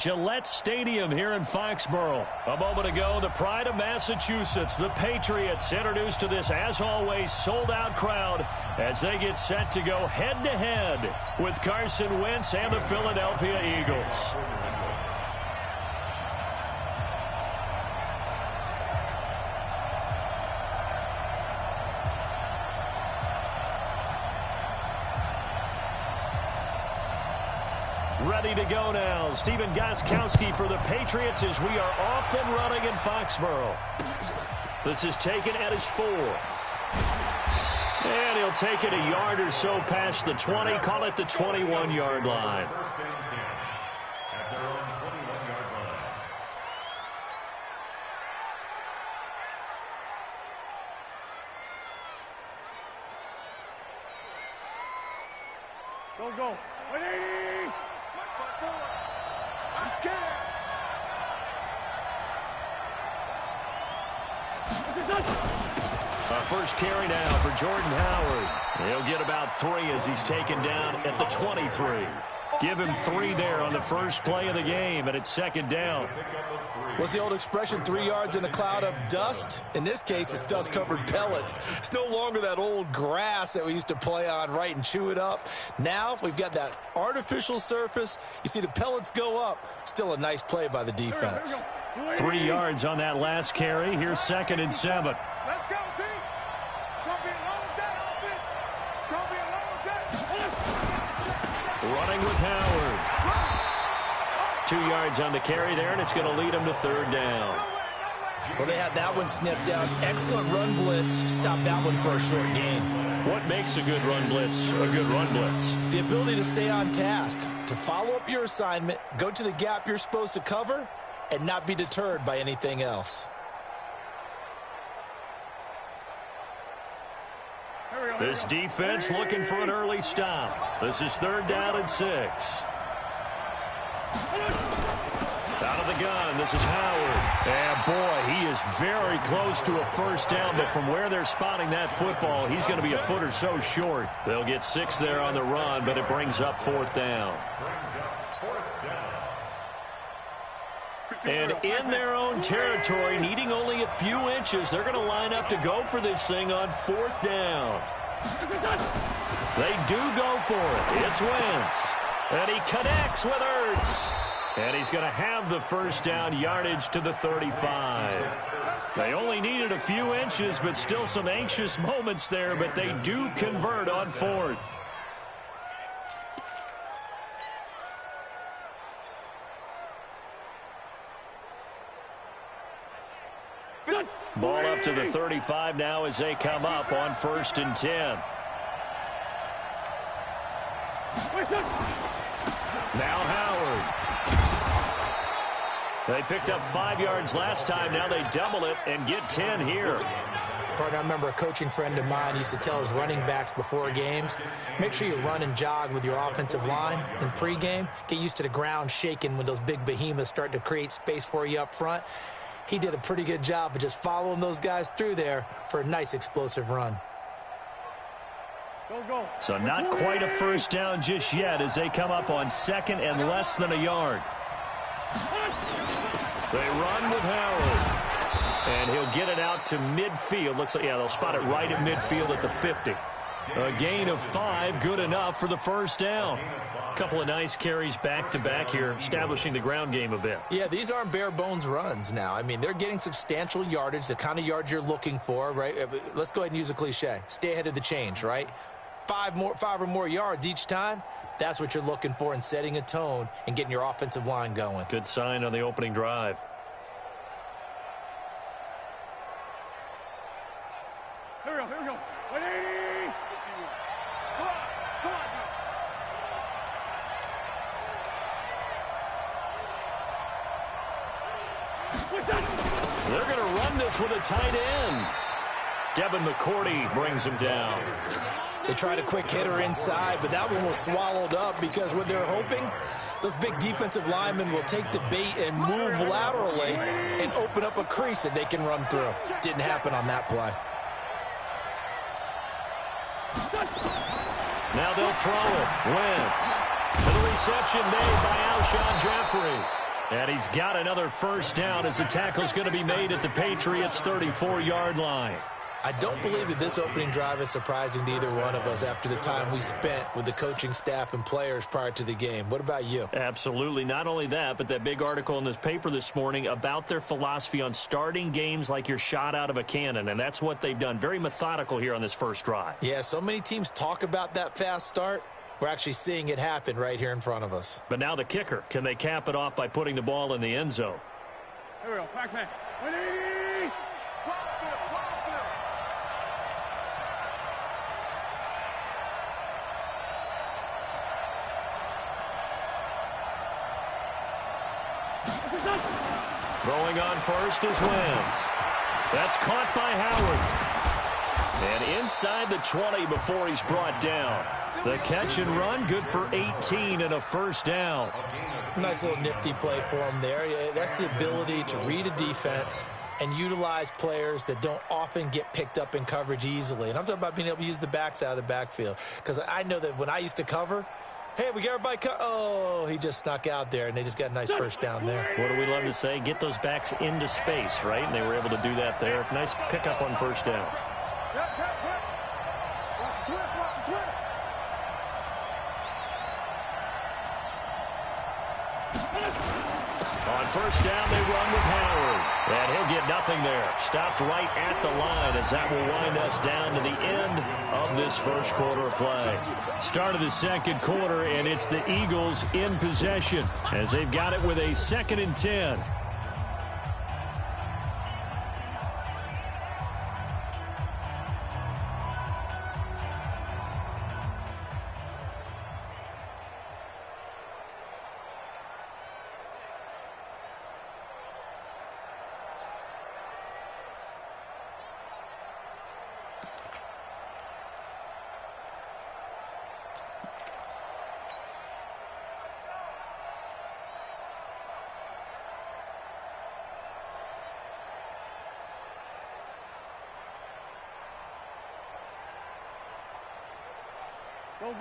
Gillette Stadium here in Foxborough. A moment ago, the pride of Massachusetts, the Patriots, introduced to this, as always, sold-out crowd as they get set to go head-to-head with Carson Wentz and the Philadelphia Eagles. Ready to go now. Stephen Gostkowski for the Patriots as we are off and running in Foxborough. This is taken at his 4. And he'll take it a yard or so past the 20. Call it the 21-yard line. Go. 180! I'm scared. First carry now for Jordan Howard. He'll get about 3 as he's taken down at the 23. Give him 3 there on the first play of the game, and it's second down. What's the old expression, 3 yards in a cloud of dust? In this case, it's dust-covered pellets. It's no longer that old grass that we used to play on, right, and chew it up. Now we've got that artificial surface. You see the pellets go up. Still a nice play by the defense. 3 yards on that last carry. Here's 2nd and 7. Let's go, team. It's going to be a long day, offense. It's going to be a long day. Running with Howard. 2 yards on the carry there, and it's going to lead him to 3rd down. Well, they had that one sniffed out. Excellent run blitz. Stop that one for a short gain. What makes a good run blitz a good run blitz? The ability to stay on task, to follow up your assignment, go to the gap you're supposed to cover, and not be deterred by anything else. This defense looking for an early stop. This is 3rd down and 6. Out of the gun, this is Howard. And boy, he is very close to a first down, but from where they're spotting that football, he's going to be a foot or so short. They'll get 6 there on the run, but it brings up 4th down. And in their own territory, needing only a few inches, they're going to line up to go for this thing on 4th down. They do go for it. It's Wentz. And he connects with Ertz. And he's going to have the first down, yardage to the 35. They only needed a few inches, but still some anxious moments there, but they do convert on 4th. Ball up to the 35 now as they come up on 1st and 10. Now Howard. They picked up 5 yards last time. Now they double it and get 10 here. Partner, I remember a coaching friend of mine used to tell his running backs before games, make sure you run and jog with your offensive line in pregame. Get used to the ground shaking when those big behemoths start to create space for you up front. He did a pretty good job of just following those guys through there for a nice explosive run. Go. So not quite a first down just yet as they come up on 2nd and less than a yard. They run with Howard. And he'll get it out to midfield. Looks like, yeah, they'll spot it right at midfield at the 50. A gain of 5, good enough for the first down. A couple of nice carries back-to-back here, establishing the ground game a bit. Yeah, these aren't bare-bones runs now. I mean, they're getting substantial yardage, the kind of yards you're looking for, right? Let's go ahead and use a cliche. Stay ahead of the change, right? 5 or more yards each time. That's what you're looking for in setting a tone and getting your offensive line going. Good sign on the opening drive. Here we go. 180! Come on. They're going to run this with a tight end. Devin McCourty brings him down. They tried a quick hitter inside, but that one was swallowed up because what they're hoping, those big defensive linemen will take the bait and move laterally and open up a crease that they can run through. Didn't happen on that play. Now they'll throw it. Wentz. And the reception made by Alshon Jeffrey. And he's got another first down as the tackle's going to be made at the Patriots' 34-yard line. I don't believe that this opening drive is surprising to either one of us after the time we spent with the coaching staff and players prior to the game. What about you? Absolutely. Not only that, but that big article in this paper this morning about their philosophy on starting games like you're shot out of a cannon, and that's what they've done. Very methodical here on this first drive. Yeah, so many teams talk about that fast start. We're actually seeing it happen right here in front of us. But now the kicker. Can they cap it off by putting the ball in the end zone? Here we go. Back man. 180. Throwing on first is Wentz. That's caught by Howard. And inside the 20 before he's brought down. The catch and run, good for 18 and a first down. Nice little nifty play for him there. Yeah, that's the ability to read a defense and utilize players that don't often get picked up in coverage easily. And I'm talking about being able to use the backs out of the backfield. Because I know that when I used to cover, hey, we got everybody oh, he just snuck out there, and they just got a nice first down there. What do we love to say? Get those backs into space, right? And they were able to do that there. Nice pickup on first down. Watch the twist, watch the twist. On first down, they run with Howard. And he'll get nothing there. Stopped right at the line as that will wind us down to the end of this first quarter of play. Start of the second quarter, and it's the Eagles in possession as they've got it with a 2nd and 10.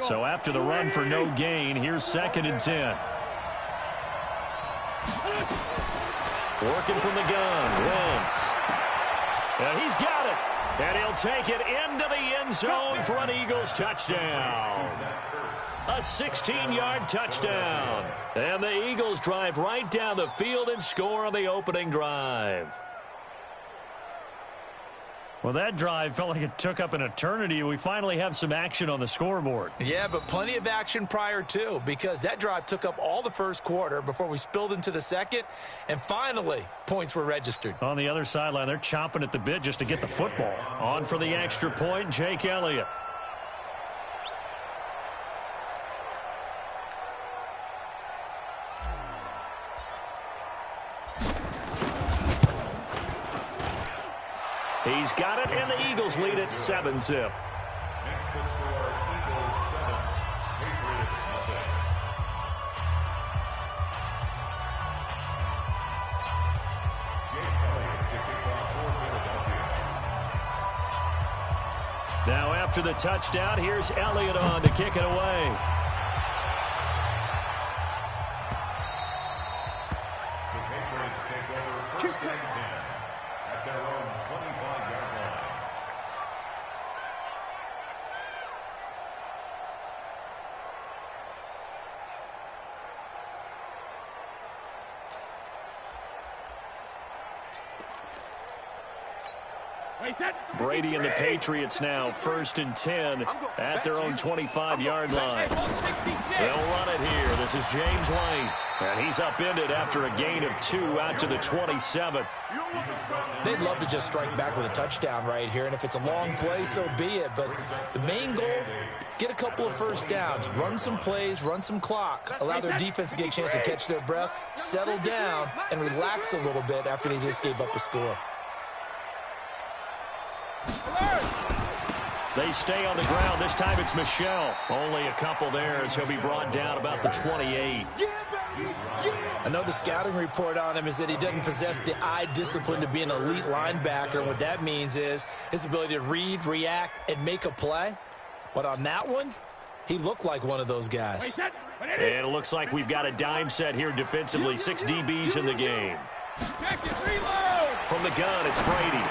So after the run for no gain, here's 2nd and 10. Working from the gun, Wentz. And he's got it. And he'll take it into the end zone for an Eagles touchdown. A 16-yard touchdown. And the Eagles drive right down the field and score on the opening drive. Well, that drive felt like it took up an eternity. We finally have some action on the scoreboard. Yeah, but plenty of action prior to, because that drive took up all the first quarter before we spilled into the second, and finally, points were registered. On the other sideline, they're chomping at the bit just to get the football. On for the extra point, Jake Elliott. He's got it, and the Eagles lead at 7-zip. Next the score, Eagles 7, Patriots nothing. Jake Elliott to kick off for Philadelphia. Now after the touchdown, here's Elliott on to kick it away. The Patriots take over first and 10 at their own 25-yard line. Brady and the Patriots now 1st and 10 at their own 25-yard line. They'll run it here. This is James White. And he's upended after a gain of 2 out to the 27. They'd love to just strike back with a touchdown right here, and if it's a long play, so be it. But the main goal, get a couple of first downs, run some plays, run some clock, allow their defense to get a chance to catch their breath, settle down, and relax a little bit after they just gave up a score. They stay on the ground. This time it's Michel. Only a couple there as he'll be brought down about the 28. I know the scouting report on him is that he doesn't possess the eye discipline to be an elite linebacker. And what that means is his ability to read, react, and make a play. But on that one, he looked like one of those guys. And it looks like we've got a dime set here defensively. 6 DBs in the game. From the gun, it's Brady.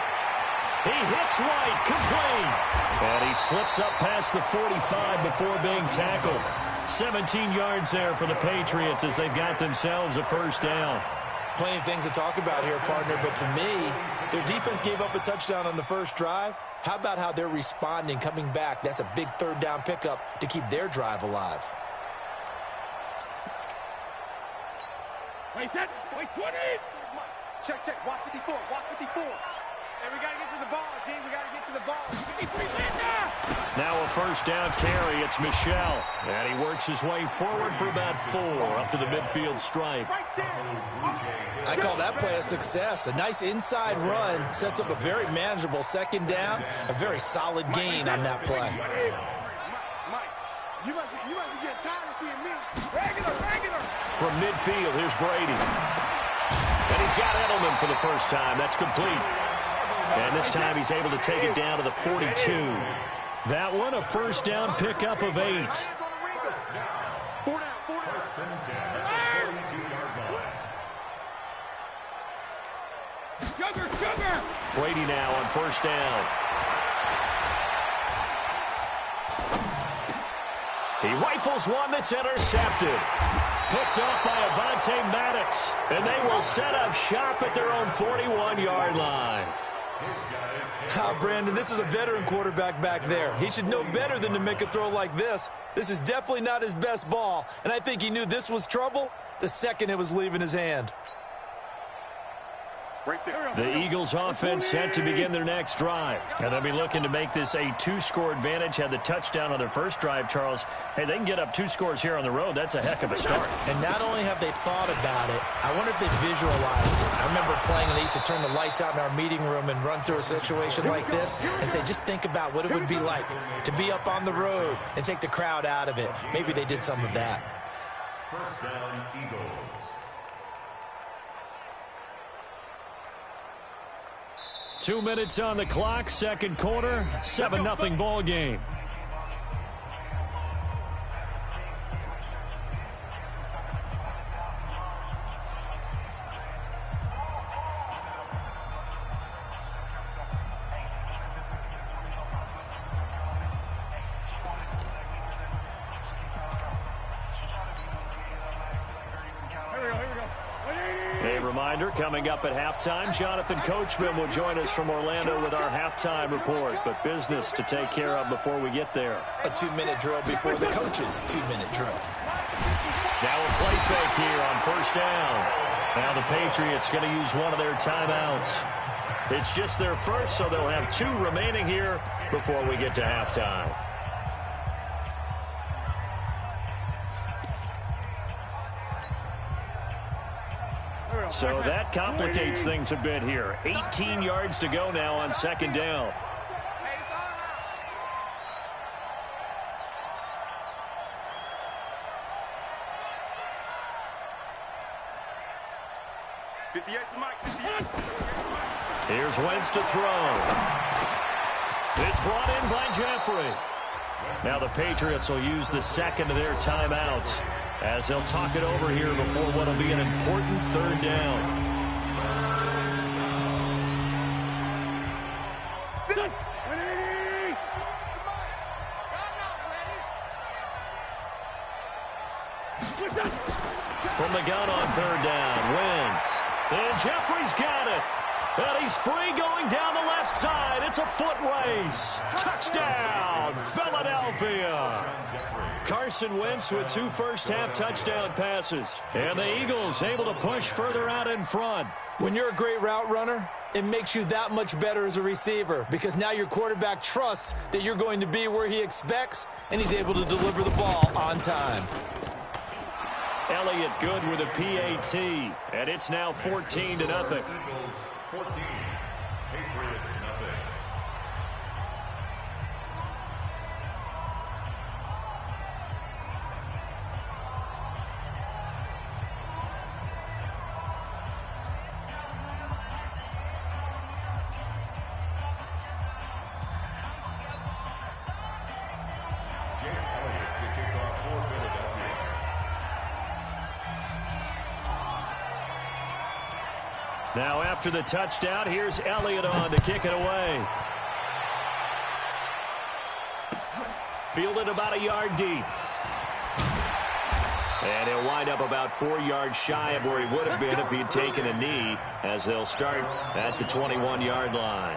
He hits White, complete. And he slips up past the 45 before being tackled. 17 yards there for the Patriots as they've got themselves a first down. Plenty of things to talk about here, partner, but to me, their defense gave up a touchdown on the first drive. How about how they're responding, coming back? That's a big third down pickup to keep their drive alive. Wait, 20. Check. Watch 54. And we got to get to the ball, G. We got to get to the ball. 53, now a first down carry. It's Michelle. And he works his way forward for about 4 up to the midfield stripe. right there. I call that play a success. A nice inside run sets up a very manageable second down. A very solid gain on that play. Mike, you must be getting tired of seeing me. Regular. From midfield, here's Brady. And he's got Edelman for the first time. That's complete. And this time he's able to take it down to the 42. That one, a first down pickup of 8. 4 down. First and 10 at the 42-yard line. Sugar. Brady now on first down. He rifles one that's intercepted. Picked off by Avonte Maddox. And they will set up shop at their own 41-yard line. Brandon, this is a veteran quarterback back there. He should know better than to make a throw like this. This is definitely not his best ball, and I think he knew this was trouble the second it was leaving his hand. Right there. The Eagles offense set to begin their next drive. And they'll be looking to make this a 2-score advantage. Had the touchdown on their first drive, Charles. Hey, they can get up 2 scores here on the road. That's a heck of a start. And not only have they thought about it, I wonder if they visualized it. I remember playing, and they used to turn the lights out in our meeting room and run through a situation like this and say, just think about what it would be like to be up on the road and take the crowd out of it. Maybe they did some of that. First down, Eagles. 2 minutes on the clock, second quarter, 7-0 ball game. A reminder, coming up at halftime, Jonathan Coachman will join us from Orlando with our halftime report. But business to take care of before we get there. A 2-minute drill before the coach's 2-minute drill. Now a play fake here on first down. Now the Patriots going to use one of their timeouts. It's just their first, so they'll have 2 remaining here before we get to halftime. So that complicates things a bit here. 18 yards to go now on second down. Here's Wentz to throw. It's brought in by Jeffrey. Now the Patriots will use the second of their timeouts as they'll talk it over here before what will be an important third down. From the gun on third down, Wentz. And Jeffrey's got it. And he's free going down the left side. It's a foot race. Touchdown, Philadelphia. Carson Wentz with 2 first-half touchdown passes. And the Eagles able to push further out in front. When you're a great route runner, it makes you that much better as a receiver because now your quarterback trusts that you're going to be where he expects, and he's able to deliver the ball on time. Elliott good with a PAT, and it's now 14-0. 14. Patriots, nothing. Jake Elliott to kick off for Philadelphia. Now after the touchdown, here's Elliott on to kick it away. Fielded about a yard deep. And he'll wind up about 4 yards shy of where he would have been if he'd taken a knee, as they'll start at the 21-yard line.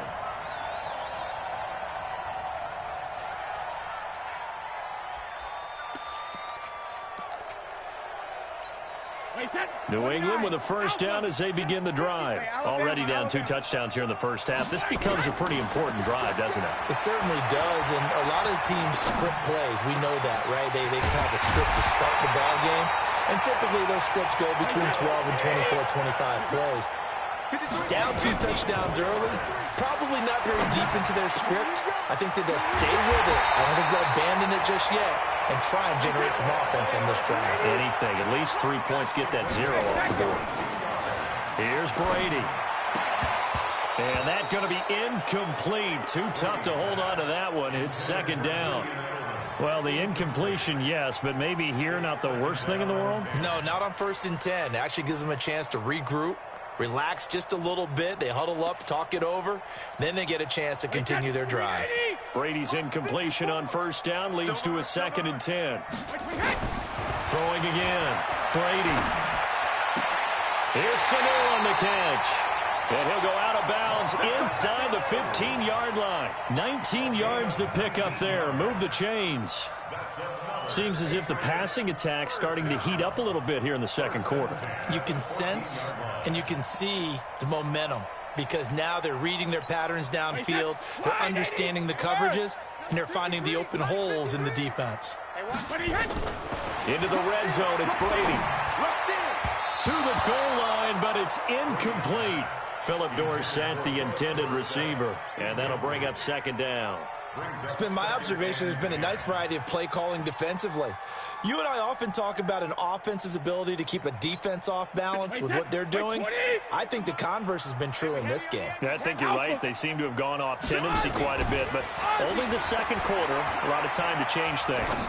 New England with a first down as they begin the drive. Already down 2 touchdowns here in the first half. This becomes a pretty important drive, doesn't it? It certainly does, and a lot of the teams script plays. We know that, right? They have a script to start the ball game, and typically those scripts go between 12 and 24, 25 plays. Down 2 touchdowns early, probably not very deep into their script. I think that they'll stay with it. I don't think they'll abandon it just yet and try and generate some offense on this drive. Anything. At least 3 points, get that 0 off the board. Here's Brady. And that's going to be incomplete. Too tough to hold on to that one. It's second down. Well, the incompletion, yes, but maybe here not the worst thing in the world? No, not on 1st and 10. It actually gives them a chance to regroup, relax just a little bit. They huddle up, talk it over. Then they get a chance to continue their drive. Brady's incompletion on 1st down leads to a 2nd and 10. Throwing again. Brady. Here's Sanu on the catch. And he'll go out of bounds inside the 15-yard line. 19 yards to pick up there. Move the chains. Seems as if the passing attack's starting to heat up a little bit here in the second quarter. You can sense and you can see the momentum because now they're reading their patterns downfield, they're understanding the coverages, and they're finding the open holes in the defense. Into the red zone, it's Brady. To the goal line, but it's incomplete. Philip Dorsett, the intended receiver, and that'll bring up 2nd down. It's been my observation there's been a nice variety of play calling defensively. You and I often talk about an offense's ability to keep a defense off balance with what they're doing. I think the converse has been true in this game. I think you're right. They seem to have gone off tendency quite a bit, but only the second quarter, a lot of time to change things.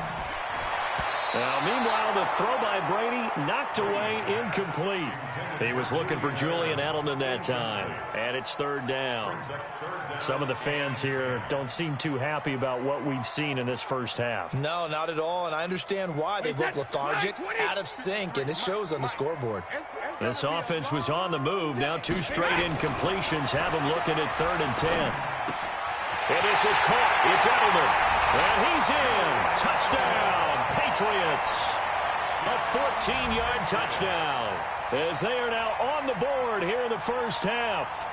Now, meanwhile, the throw by Brady knocked away, incomplete. He was looking for Julian Edelman that time, and it's 3rd down. Some of the fans here don't seem too happy about what we've seen in this first half. No, not at all, and I understand why. They've looked lethargic, out of sync, and it shows on the scoreboard. This offense was on the move. Now 2 straight incompletions have them looking at 3rd and 10. And this is caught. It's Edelman. And he's in. Touchdown, Patriots. A 14-yard touchdown as they are now on the board here in the first half.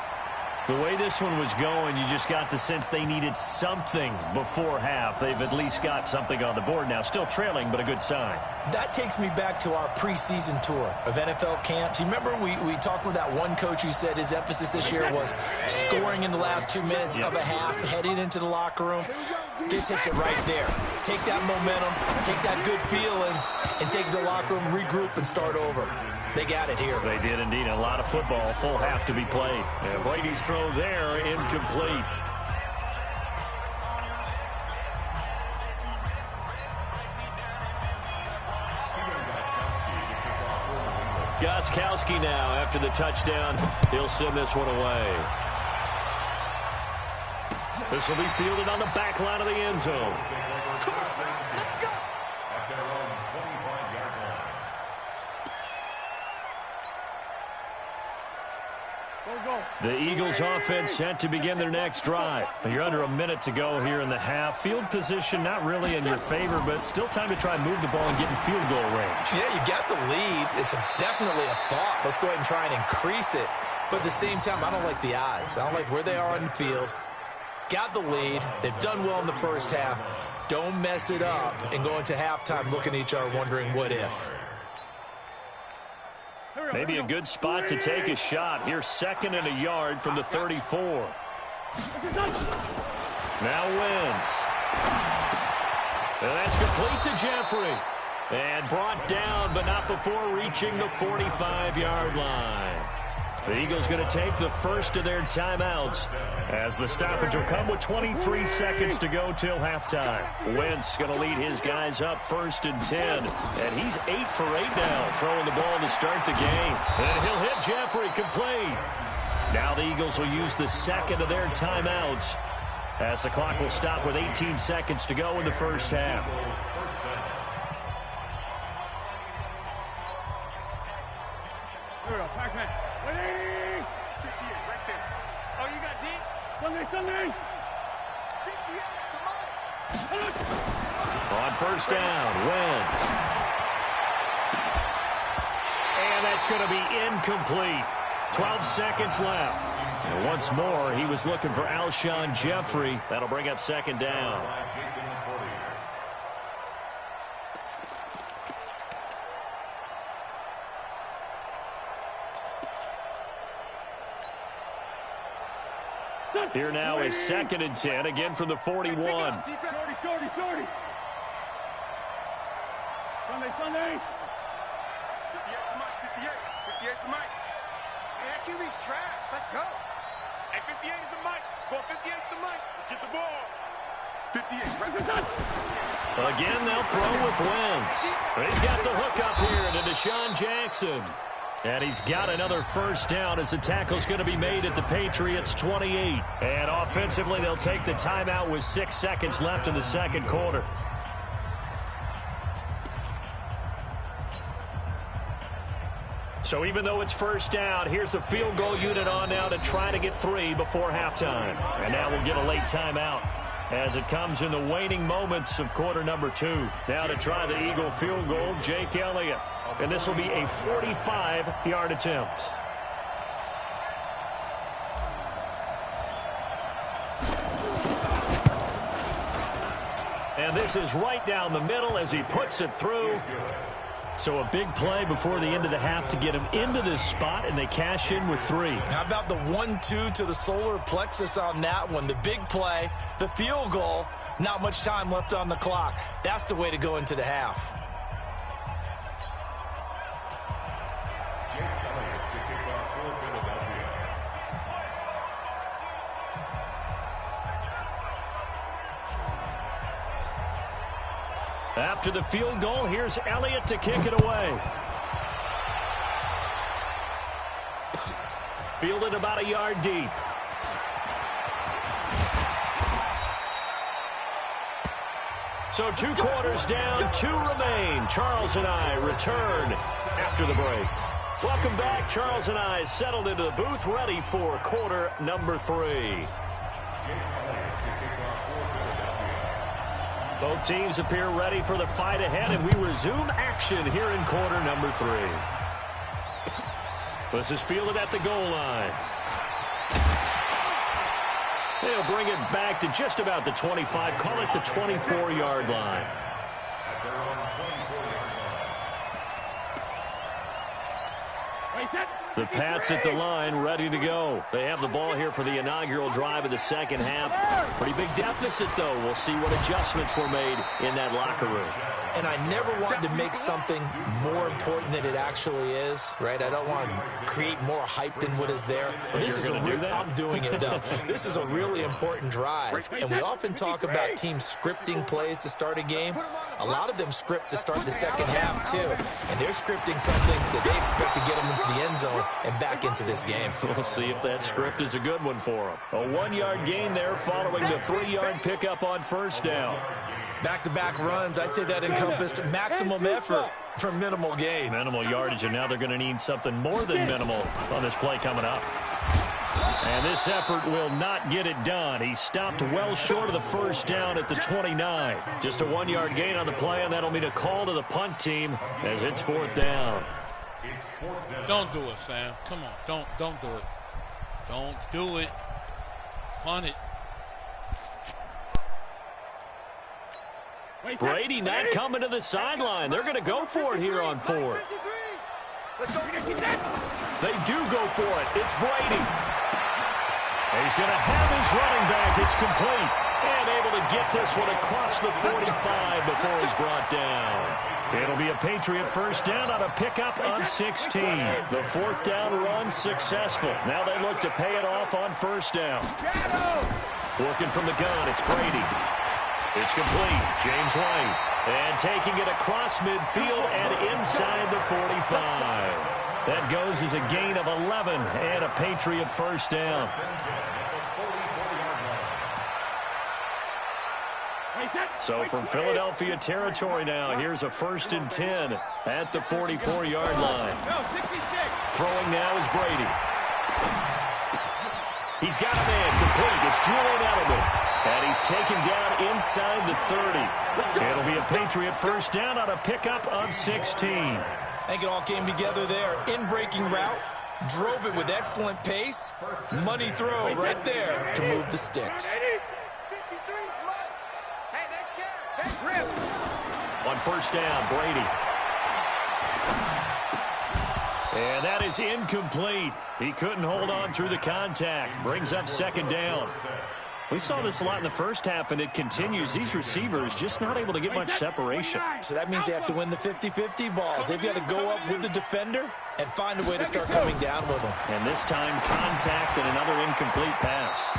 The way this one was going, you just got the sense they needed something before half. They've at least got something on the board now. Still trailing, but a good sign. That takes me back to our preseason tour of NFL camps. You remember we talked with that one coach who said his emphasis this year was scoring in the last 2 minutes of a half, heading into the locker room. This hits it right there. Take that momentum, take that good feeling, and take it to the locker room, regroup, and start over. They got it here. They did indeed. A lot of football, full half to be played. And Brady's throw there, incomplete. Gostkowski now after the touchdown. He'll send this one away. This will be fielded on the back line of the end zone. The Eagles offense set to begin their next drive. You're under a minute to go here in the half. Field position not really in your favor, but still time to try and move the ball and get in field goal range. Yeah, you got the lead. It's definitely a thought. Let's go ahead and try and increase it. But at the same time, I don't like the odds. I don't like where they are on the field. Got the lead. They've done well in the first half. Don't mess it up and go into halftime looking at each other wondering what if. Maybe a good spot to take a shot. Here's 2nd and a yard from the 34. Now Wentz. And that's complete to Jeffrey. And brought down, but not before reaching the 45-yard line. The Eagles going to take the first of their timeouts as the stoppage will come with 23 seconds to go till halftime. Wentz going to lead his guys up 1st and 10. And he's 8 for 8 now, throwing the ball to start the game. And he'll hit Jeffrey, complete. Now the Eagles will use the second of their timeouts as the clock will stop with 18 seconds to go in the first half. On first down, Wentz. And that's going to be incomplete. 12 seconds left. And once more, he was looking for Alshon Jeffrey. That'll bring up 2nd down. Here now is 2nd and 10, again from the 41. Sunday. 58 for Mike. Hey, that QB's trash. Let's go. Hey, 58 is the Mike. Go 58 is the Mike. Let's get the ball. 58. Again, they'll throw with Wentz. He's got the hook up here to Deshaun Jackson. And he's got another first down as the tackle's going to be made at the Patriots' 28. And offensively, they'll take the timeout with 6 seconds left in the second quarter. So even though it's first down, here's the field goal unit on now to try to get 3 before halftime. And now we'll get a late timeout as it comes in the waning moments of quarter number 2. Now to try the Eagle field goal, Jake Elliott. And this will be a 45-yard attempt. And this is right down the middle as he puts it through. So a big play before the end of the half to get him into this spot, and they cash in with 3. How about the 1-2 to the solar plexus on that one? The big play, the field goal, not much time left on the clock. That's the way to go into the half. After the field goal, here's Elliott to kick it away. Fielded about a yard deep. So 2 quarters down, 2 remain. Charles and I return after the break. Welcome back. Charles and I settled into the booth, ready for quarter number 3. Both teams appear ready for the fight ahead, and we resume action here in quarter number 3. This is fielded at the goal line. They'll bring it back to just about the 25, call it the 24-yard line. The Pats at the line, ready to go. They have the ball here for the inaugural drive of the second half. Pretty big deficit, though. We'll see what adjustments were made in that locker room. And I never want to make something more important than it actually is, right? I don't want to create more hype than what is there. But this is I'm doing it, though. This is a really important drive. And we often talk about teams scripting plays to start a game. A lot of them script to start the second half, too. And they're scripting something that they expect to get them into the end zone and back into this game. We'll see if that script is a good one for them. A 1-yard gain there following the 3-yard pickup on first down. Back-to-back runs, I'd say that encompassed maximum effort for minimal gain. Minimal yardage, and now they're going to need something more than minimal on this play coming up. And this effort will not get it done. He stopped well short of the first down at the 29. Just a 1-yard gain on the play, and that'll mean a call to the punt team as it's 4th down. Don't do it, Sam. Come on. Don't do it. Don't do it. Punt it. Brady not coming to the sideline. They're going to go for it here on 4th. They do go for it. It's Brady. He's going to have his running back. It's complete. And able to get this one across the 45 before he's brought down. It'll be a Patriot first down on a pickup of 16. The fourth down run successful. Now they look to pay it off on first down. Working from the gun, it's Brady. It's complete. James White. And taking it across midfield and inside the 45. That goes as a gain of 11 and a Patriot first down. So from Philadelphia territory now, here's a 1st and 10 at the 44-yard line. Throwing now is Brady. He's got a man complete. It's Julian Edelman. And he's taken down inside the 30. It'll be a Patriot first down on a pickup of 16. I think it all came together there. In-breaking route. Drove it with excellent pace. Money throw right there to move the sticks. On first down, Brady. And that is incomplete. He couldn't hold on through the contact. Brings up 2nd down. We saw this a lot in the first half, and it continues. These receivers just not able to get much separation. So that means they have to win the 50-50 balls. They've got to go up with the defender and find a way to start coming down with them. And this time, contact and another incomplete pass.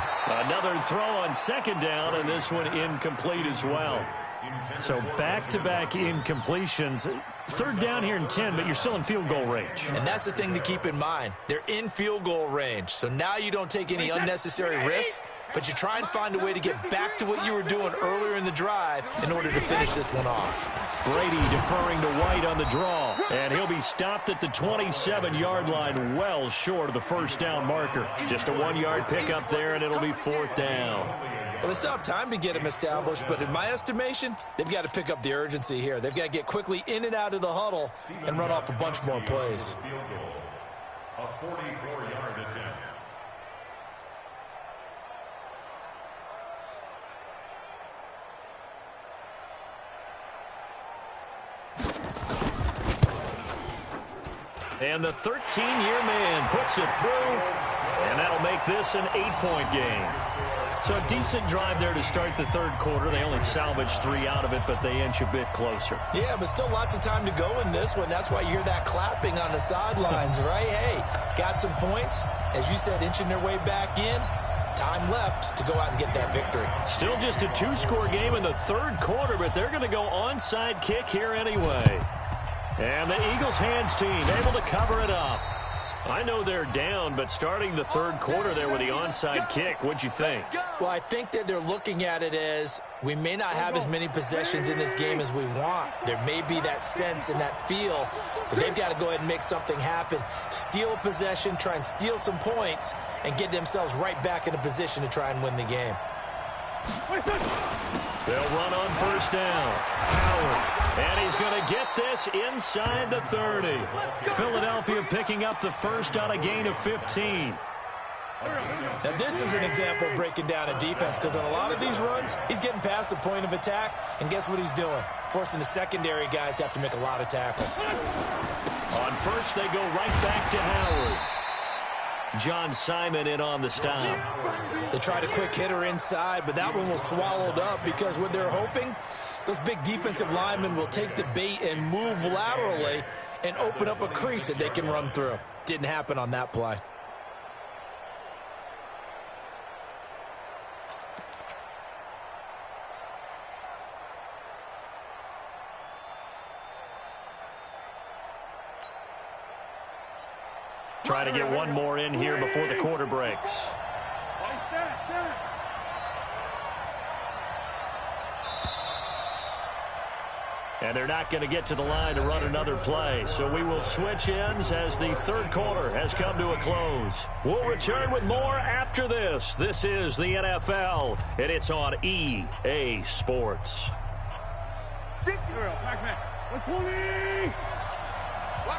Another throw on 2nd down, and this one incomplete as well. So back-to-back incompletions. 3rd down here in 10, but you're still in field goal range. And that's the thing to keep in mind. They're in field goal range. So now you don't take any unnecessary risks, but you try and find a way to get back to what you were doing earlier in the drive in order to finish this one off. Brady deferring to White on the draw. And he'll be stopped at the 27-yard line, well short of the first down marker. Just a 1-yard pickup there, and it'll be 4th down. Well, they still have time to get him established, but in my estimation, they've got to pick up the urgency here. They've got to get quickly in and out of the huddle and run off a bunch more plays. A 44-yard attempt. And the 13-year man puts it through, and that'll make this an 8-point game. So a decent drive there to start the 3rd quarter. They only salvaged 3 out of it, but they inch a bit closer. Yeah, but still lots of time to go in this one. That's why you hear that clapping on the sidelines, right? Hey, got some points. As you said, inching their way back in. Time left to go out and get that victory. Still just a 2-score game in the 3rd quarter, but they're going to go onside kick here anyway. And the Eagles hands team able to cover it up. I know they're down, but starting the 3rd quarter there with the onside kick, what'd you think? Well, I think that they're looking at it as we may not have as many possessions in this game as we want. There may be that sense and that feel that they've got to go ahead and make something happen. Steal a possession, try and steal some points, and get themselves right back in a position to try and win the game. They'll run on first down. Howard. And he's going to get this inside the 30. Philadelphia picking up the first on a gain of 15. Now, this is an example of breaking down a defense, because on a lot of these runs, he's getting past the point of attack, and guess what he's doing? Forcing the secondary guys to have to make a lot of tackles. On first, they go right back to Howard. John Simon in on the stop. They tried a quick hitter inside, but that one was swallowed up because what they're hoping, those big defensive linemen will take the bait and move laterally and open up a crease that they can run through. Didn't happen on that play. Try to get one more in here before the quarter breaks. And they're not going to get to the line to run another play. So we will switch ends as the 3rd quarter has come to a close. We'll return with more after this. This is the NFL, and it's on EA Sports. Watch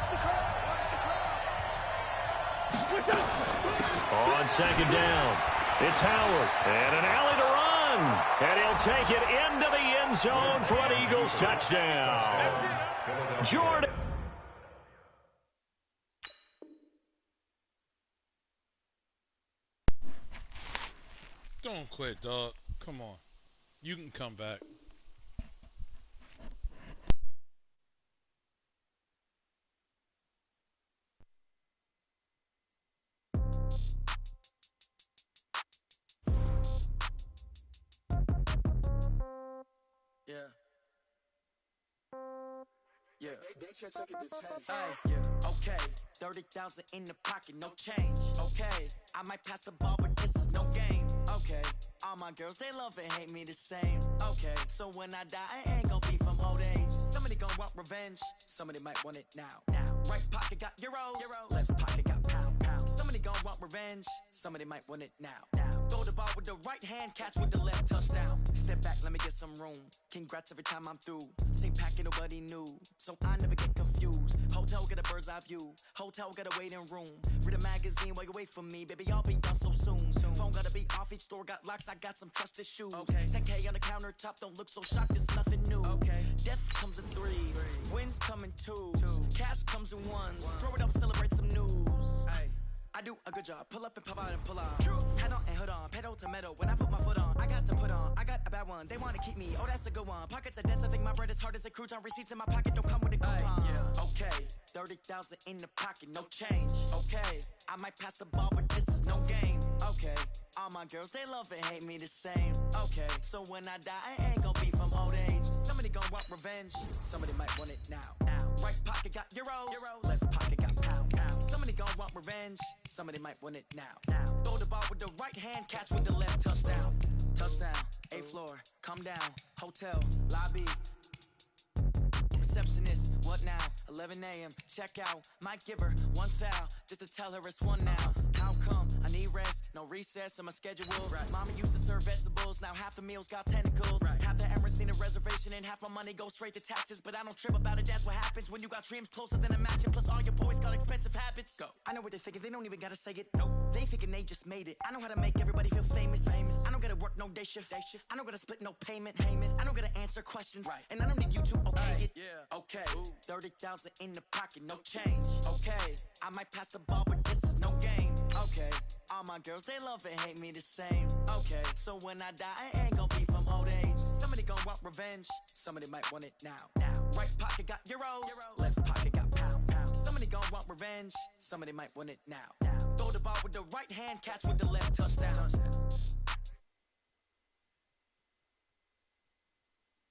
the call. On 2nd down, it's Howard, and an alley to run. And he'll take it into the end zone for an Eagles touchdown. Jordan. Don't quit, dog. Come on. You can come back. Yeah. Hey, yeah. Okay. 30,000 in the pocket, no change. Okay. I might pass the ball, but this is no game. Okay. All my girls, they love and hate me the same. Okay. So when I die, I ain't gonna be from old age. Somebody gon' want revenge. Somebody might want it now. Right pocket got euros. Left pocket got pound. Somebody gon' want revenge. Somebody might want it now. Throw the ball with the right hand, catch with the left, touchdown. Step back, let me get some room. Congrats every time I'm through. Same packet, nobody knew, so I never get confused. Hotel get a bird's eye view. Hotel get a waiting room. Read a magazine while you wait for me, baby. I'll be done so soon. Phone gotta be off, each store got locks. I got some trusted shoes. 10K on the countertop, don't look so shocked. It's nothing new. Death comes in threes, wins come in twos, cash comes in ones. Throw it up, celebrate some news. I do a good job. Pull up and pop out and pull out. Head on and hood on. Pedal to metal. When I put my foot on, I got to put on. I got a bad one. They want to keep me. Oh, that's a good one. Pockets are dense. I think my bread is hard as a crouton. Receipts in my pocket don't come with a coupon. Okay. 30,000 in the pocket. No change. Okay. I might pass the ball, but this is no game. Okay. All my girls, they love and hate me the same. Okay. So when I die, I ain't gonna be from old age. Somebody gon' want revenge. Somebody might want it now. Right pocket got euros. Left pocket got pound. Somebody gon' want revenge. Somebody might want it now. Throw the ball with the right hand, catch with the left, touchdown. Touchdown, 8th floor, come down, hotel, lobby. Receptionist, what now? 11 a.m., check out. Might give her one foul, just to tell her it's one now. How come? I need rest, no recess in my schedule. Mama used to serve vegetables, now half the meals got tentacles. Half the Emirates need a reservation and half my money goes straight to taxes. But I don't trip about it, that's what happens when you got dreams closer than a match. And plus all your boys got expensive habits. Go. I know what they're thinking, they don't even gotta say it. Nope. They ain't thinking they just made it. I know how to make everybody feel famous. I don't gotta work no day shift. I don't gotta split no payment. I don't gotta answer questions. And I don't need you to okay it. Okay, 30,000 in the pocket, no change. Okay, I might pass the ball, but this is no game. Okay, all my girls, they love and hate me the same. Okay, so when I die, I ain't gonna be from old age. Somebody gon' want revenge. Somebody might want it now. Right pocket got euros. Left pocket got pound. Somebody gon' want revenge. Somebody might want it now. Throw the ball with the right hand, catch with the left, touchdown.